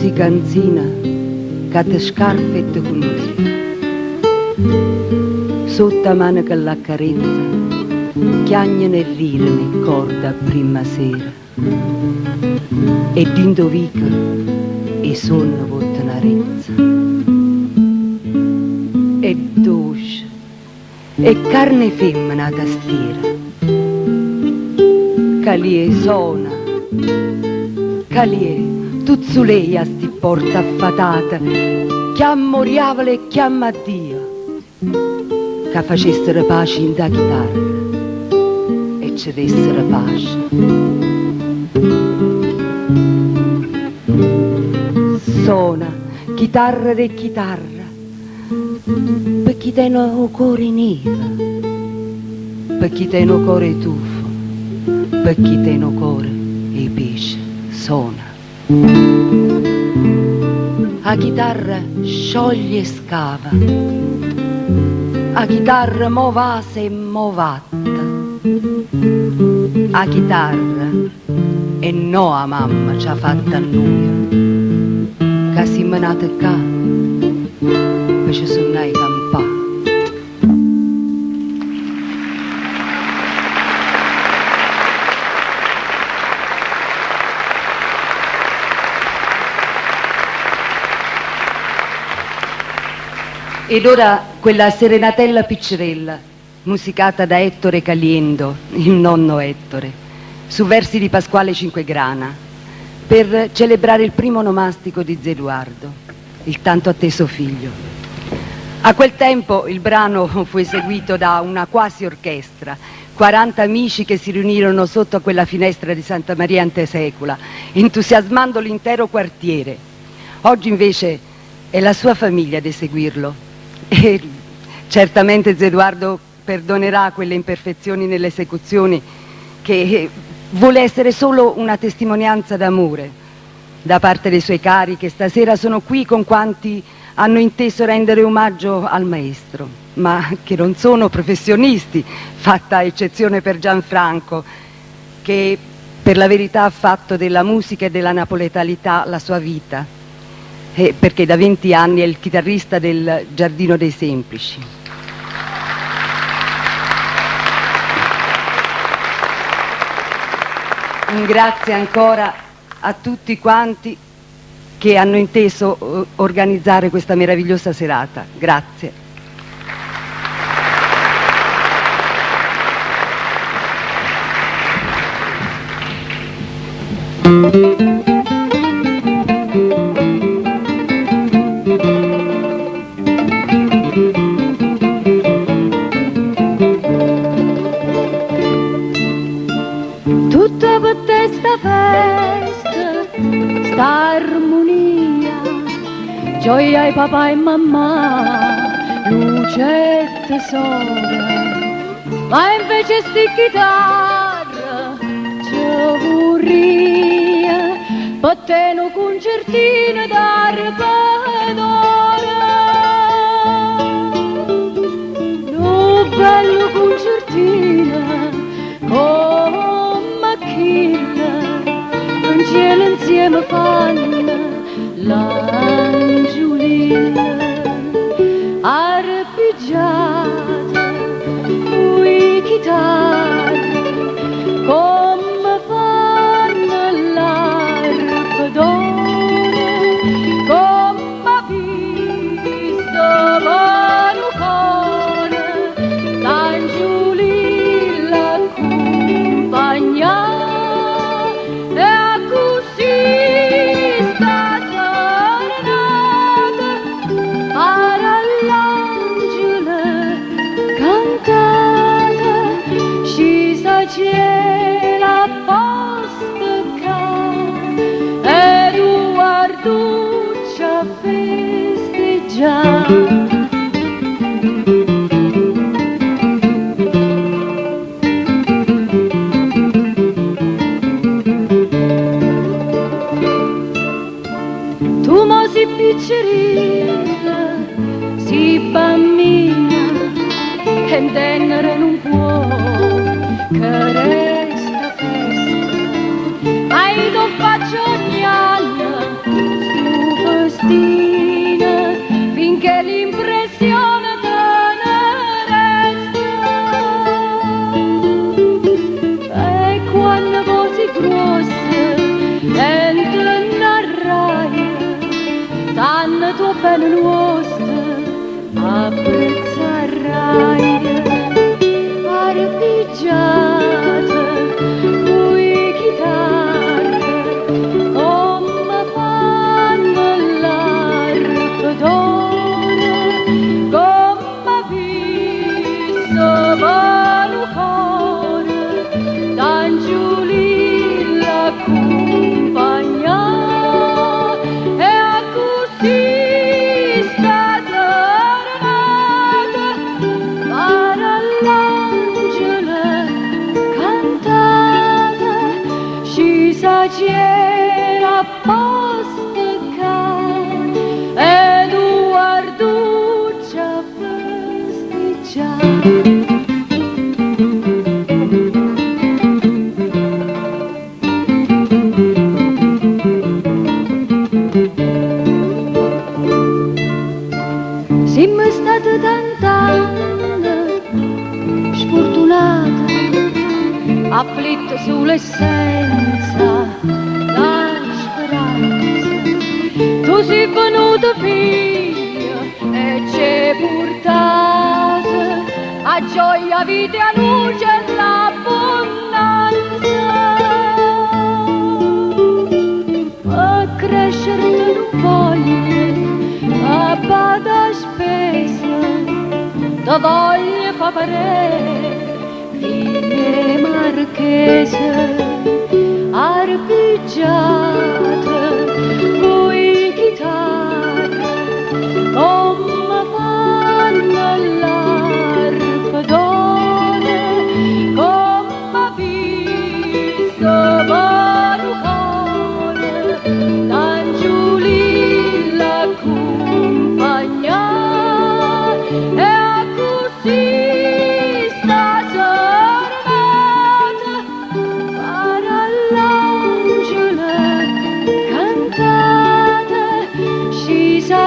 musicanzina che te scarpe e te conosce. Sotto a mano che la carezza, chiagnano e rirano in corda prima sera. E d'indo vica e sonno bottonarezza. E dolce, e carne femmina a tastiera. Calie sona, calie, tuzzuleia sti porta affatata, chiammoriavole e chiamma Dio, che facessero pace in da chitarra e ci dessero pace. Sona, chitarra de chitarra, per chi te no cuore nera, per chi te no cuore tuffo, per chi te no cuore e pesce, sona. La chitarra scioglie e scava, la chitarra mo vasa e mo vatta, la chitarra e no a mamma ci ha fatta a noi, che si menata qua, fece suonare campà. Ed ora quella serenatella piccerella, musicata da Ettore Caliendo, il nonno Ettore, su versi di Pasquale Cinquegrana, per celebrare il primo onomastico di Zeduardo, il tanto atteso figlio. A quel tempo il brano fu eseguito da una quasi orchestra, 40 amici che si riunirono sotto a quella finestra di Santa Maria Antesecula, entusiasmando l'intero quartiere. Oggi invece è la sua famiglia ad eseguirlo. E certamente Zeduardo perdonerà quelle imperfezioni nelle esecuzioni, che vuole essere solo una testimonianza d'amore da parte dei suoi cari che stasera sono qui con quanti hanno inteso rendere omaggio al maestro, ma che non sono professionisti, fatta eccezione per Gianfranco, che per la verità ha fatto della musica e della napoletalità la sua vita. Perché da 20 anni è il chitarrista del Giardino dei Semplici. Un grazie ancora a tutti quanti che hanno inteso organizzare questa meravigliosa serata. Grazie. Tutta per te sta festa, sta armonia, gioia ai papà e mamma, luce e tesoro, ma invece sti chitarra ci vorria, per te no concertino d'arpa d'oro, no bello concertina, un cielo insieme fanno l'angiolina arpeggiata, qui chitarra come fanno l'arpa d'oro, come visto mano cuore l'angiolina accompagna. Cielo posta ca Eduardo ci ha festeggiato. Tu mo si piccerina, si bambina, e tenere non può che resta festa, ma io lo faccio ogni anno, afflitto sull'essenza, la speranza. Tu sei venuto via e c'è portato a gioia, vita e a luce e l'abbondanza. A crescere non voglio, a bada spesa, da voglia fa parere, figlie marchese, arpeggiate, coi chitarre, come fanno l'arpadone, come visto manucone, l'angiolì l'accompagna e a così sta giornata para l'angelo cantate, scesa